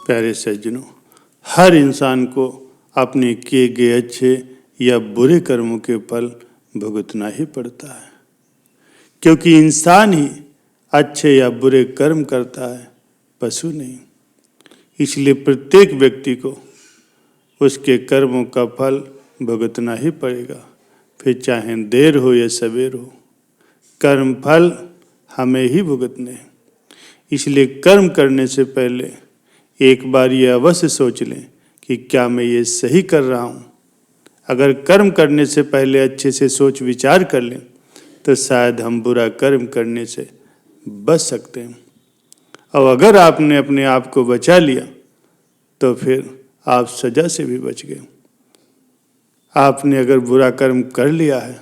प्यारे सज्जनों, हर इंसान को अपने किए गए अच्छे या बुरे कर्मों के फल भुगतना ही पड़ता है, क्योंकि इंसान ही अच्छे या बुरे कर्म करता है, पशु नहीं। इसलिए प्रत्येक व्यक्ति को उसके कर्मों का फल भुगतना ही पड़ेगा, फिर चाहे देर हो या सवेर हो। कर्म फल हमें ही भुगतने हैं। इसलिए कर्म करने से पहले एक बार ये अवश्य सोच लें कि क्या मैं ये सही कर रहा हूँ। अगर कर्म करने से पहले अच्छे से सोच विचार कर लें तो शायद हम बुरा कर्म करने से बच सकते हैं। और अगर आपने अपने आप को बचा लिया तो फिर आप सजा से भी बच गए। आपने अगर बुरा कर्म कर लिया है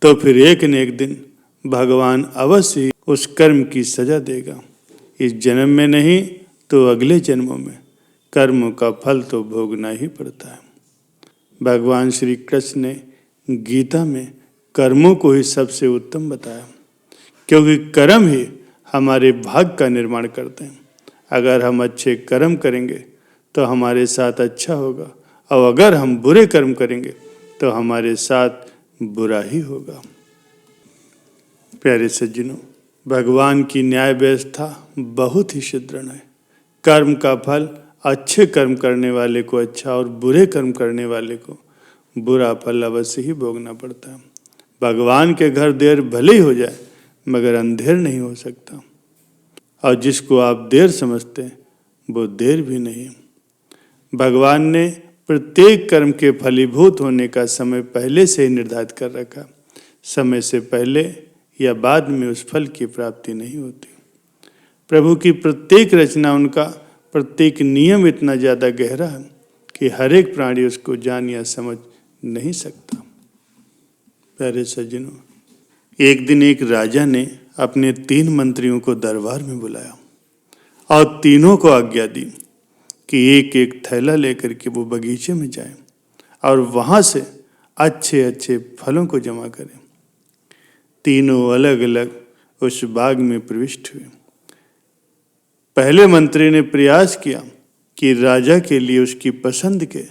तो फिर एक न एक दिन भगवान अवश्य उस कर्म की सजा देगा। इस जन्म में नहीं तो अगले जन्मों में कर्मों का फल तो भोगना ही पड़ता है। भगवान श्री कृष्ण ने गीता में कर्मों को ही सबसे उत्तम बताया, क्योंकि कर्म ही हमारे भाग्य का निर्माण करते हैं। अगर हम अच्छे कर्म करेंगे तो हमारे साथ अच्छा होगा, और अगर हम बुरे कर्म करेंगे तो हमारे साथ बुरा ही होगा। प्यारे सज्जनों, भगवान की न्याय व्यवस्था बहुत ही सुदृढ़ है। कर्म का फल अच्छे कर्म करने वाले को अच्छा और बुरे कर्म करने वाले को बुरा फल अवश्य ही भोगना पड़ता है। भगवान के घर देर भले ही हो जाए मगर अंधेर नहीं हो सकता, और जिसको आप देर समझते हैं वो देर भी नहीं। भगवान ने प्रत्येक कर्म के फलीभूत होने का समय पहले से ही निर्धारित कर रखा। समय से पहले या बाद में उस फल की प्राप्ति नहीं होती। प्रभु की प्रत्येक रचना, उनका प्रत्येक नियम इतना ज़्यादा गहरा है कि हर एक प्राणी उसको जान या समझ नहीं सकता। प्यारे सज्जनों, एक दिन एक राजा ने अपने 3 मंत्रियों को दरबार में बुलाया और तीनों को आज्ञा दी कि एक एक थैला लेकर के वो बगीचे में जाएं और वहाँ से अच्छे अच्छे फलों को जमा करें। तीनों अलग अलग उस बाग में प्रविष्ट हुए। पहले मंत्री ने प्रयास किया कि राजा के लिए उसकी पसंद के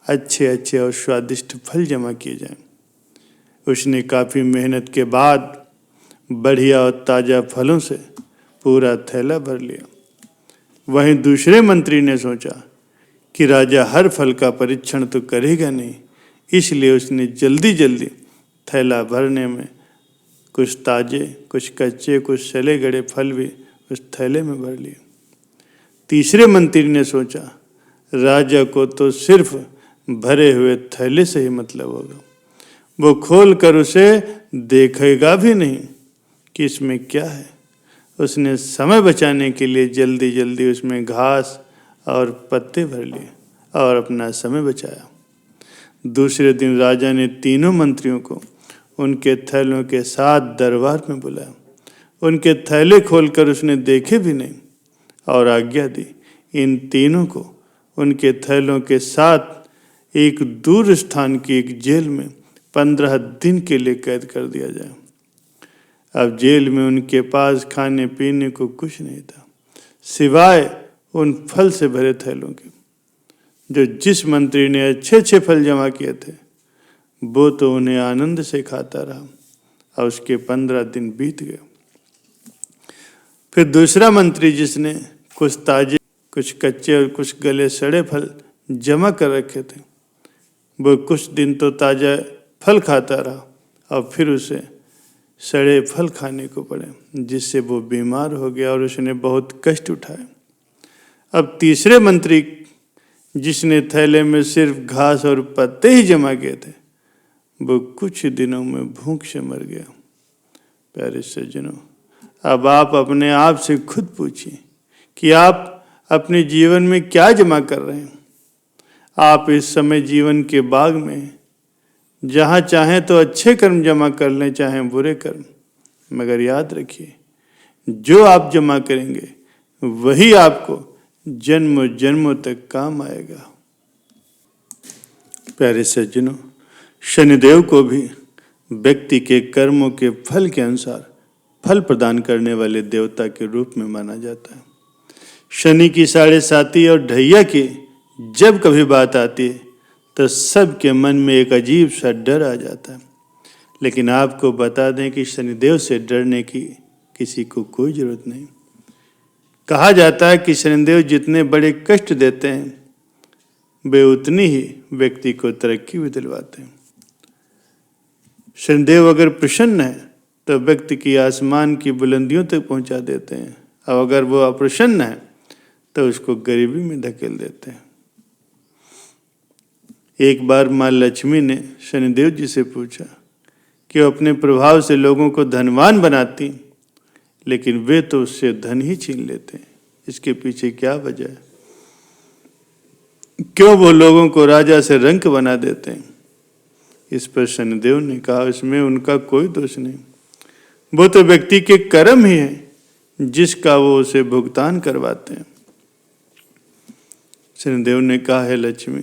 अच्छे अच्छे और स्वादिष्ट फल जमा किए जाएं। उसने काफ़ी मेहनत के बाद बढ़िया और ताज़ा फलों से पूरा थैला भर लिया। वहीं दूसरे मंत्री ने सोचा कि राजा हर फल का परीक्षण तो करेगा नहीं, इसलिए उसने जल्दी जल्दी थैला भरने में कुछ ताजे, कुछ कच्चे, कुछ सले गड़े फल भी उस थैले में भर लिए। तीसरे मंत्री ने सोचा राजा को तो सिर्फ भरे हुए थैले से ही मतलब होगा, वो खोल कर उसे देखेगा भी नहीं कि इसमें क्या है। उसने समय बचाने के लिए जल्दी जल्दी उसमें घास और पत्ते भर लिए और अपना समय बचाया। दूसरे दिन राजा ने तीनों मंत्रियों को उनके थैलों के साथ दरबार में बुलाया। उनके थैले खोलकर उसने देखे भी नहीं और आज्ञा दी इन तीनों को उनके थैलों के साथ एक दूर स्थान की एक जेल में 15 दिन के लिए कैद कर दिया जाए। अब जेल में उनके पास खाने पीने को कुछ नहीं था सिवाय उन फल से भरे थैलों के, जो जिस मंत्री ने अच्छे अच्छे फल जमा किए थे वो तो उन्हें आनंद से खाता रहा और उसके 15 दिन बीत गए। फिर दूसरा मंत्री, जिसने कुछ ताजे, कुछ कच्चे और कुछ गले सड़े फल जमा कर रखे थे, वो कुछ दिन तो ताज़ा फल खाता रहा और फिर उसे सड़े फल खाने को पड़े, जिससे वो बीमार हो गया और उसने बहुत कष्ट उठाए। अब तीसरे मंत्री, जिसने थैले में सिर्फ घास और पत्ते ही जमा किए थे, वो कुछ दिनों में भूख से मर गया। प्यारे सज्जनों, अब आप अपने आप से खुद पूछिए कि आप अपने जीवन में क्या जमा कर रहे हैं। आप इस समय जीवन के बाग में जहाँ चाहें तो अच्छे कर्म जमा कर लें, चाहे बुरे कर्म, मगर याद रखिए जो आप जमा करेंगे वही आपको जन्मों जन्मों तक काम आएगा। प्यारे सज्जनों, शनिदेव को भी व्यक्ति के कर्मों के फल के अनुसार फल प्रदान करने वाले देवता के रूप में माना जाता है। शनि की 7.5 और ढैया की जब कभी बात आती है तो सबके मन में एक अजीब सा डर आ जाता है। लेकिन आपको बता दें कि शनिदेव से डरने की किसी को कोई जरूरत नहीं। कहा जाता है कि शनिदेव जितने बड़े कष्ट देते हैं वे उतनी ही व्यक्ति को तरक्की भी दिलवाते हैं। शनिदेव अगर प्रसन्न है तो व्यक्ति की आसमान की बुलंदियों तक पहुंचा देते हैं, और अगर वो अप्रसन्न है तो उसको गरीबी में धकेल देते हैं। एक बार माँ लक्ष्मी ने शनिदेव जी से पूछा कि वो अपने प्रभाव से लोगों को धनवान बनाती, लेकिन वे तो उससे धन ही छीन लेते हैं। इसके पीछे क्या वजह है? क्यों वो लोगों को राजा से रंक बना देते हैं? इस पर शनिदेव ने कहा, इसमें उनका कोई दोष नहीं, वो तो व्यक्ति के कर्म ही है जिसका वो उसे भुगतान करवाते हैं। शनिदेव ने कहा, है लक्ष्मी,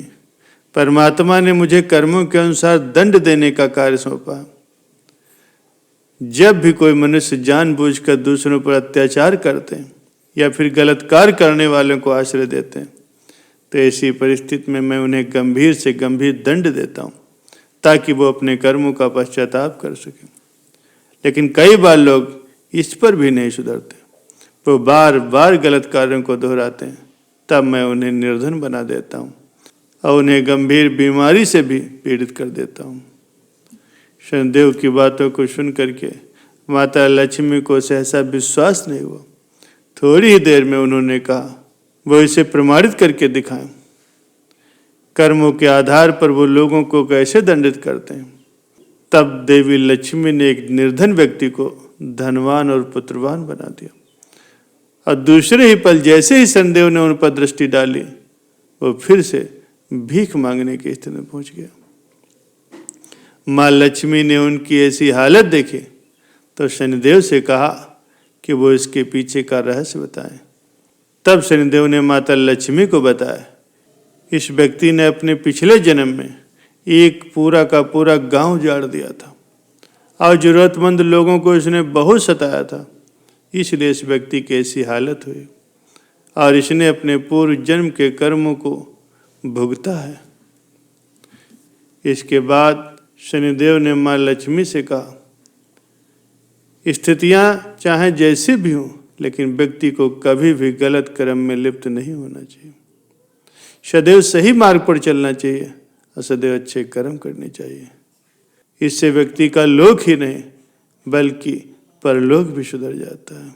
परमात्मा ने मुझे कर्मों के अनुसार दंड देने का कार्य सौंपा। जब भी कोई मनुष्य जानबूझकर दूसरों पर अत्याचार करते हैं या फिर गलत कार्य करने वालों को आश्रय देते हैं तो ऐसी परिस्थिति में मैं उन्हें गंभीर से गंभीर दंड देता हूँ ताकि वो अपने कर्मों का पश्चाताप कर सकें। लेकिन कई बार लोग इस पर भी नहीं सुधरते, वो बार बार गलत कार्यों को दोहराते हैं, तब मैं उन्हें निर्धन बना देता हूँ और उन्हें गंभीर बीमारी से भी पीड़ित कर देता हूँ। शनिदेव की बातों को सुन करके माता लक्ष्मी को सहसा विश्वास नहीं हुआ। थोड़ी ही देर में उन्होंने कहा, वो इसे प्रमाणित करके दिखाएं। कर्मों के आधार पर वो लोगों को कैसे दंडित करते हैं। तब देवी लक्ष्मी ने एक निर्धन व्यक्ति को धनवान और पुत्रवान बना दिया, और दूसरे ही पल जैसे ही शनिदेव ने उन पर दृष्टि डाली वो फिर से भीख मांगने की स्थिति में पहुंच गया। माँ लक्ष्मी ने उनकी ऐसी हालत देखी तो शनिदेव से कहा कि वो इसके पीछे का रहस्य बताएं। तब शनिदेव ने माता लक्ष्मी को बताया, इस व्यक्ति ने अपने पिछले जन्म में एक पूरा का पूरा गांव उजाड़ दिया था और जरूरतमंद लोगों को इसने बहुत सताया था, इसलिए इस व्यक्ति की ऐसी हालत हुई और इसने अपने पूर्व जन्म के कर्मों को भुगता है। इसके बाद शनिदेव ने माँ लक्ष्मी से कहा, स्थितियां चाहे जैसी भी हों लेकिन व्यक्ति को कभी भी गलत कर्म में लिप्त नहीं होना चाहिए। सदैव सही मार्ग पर चलना चाहिए और सदैव अच्छे कर्म करने चाहिए। इससे व्यक्ति का लोक ही नहीं बल्कि परलोक भी सुधर जाता है।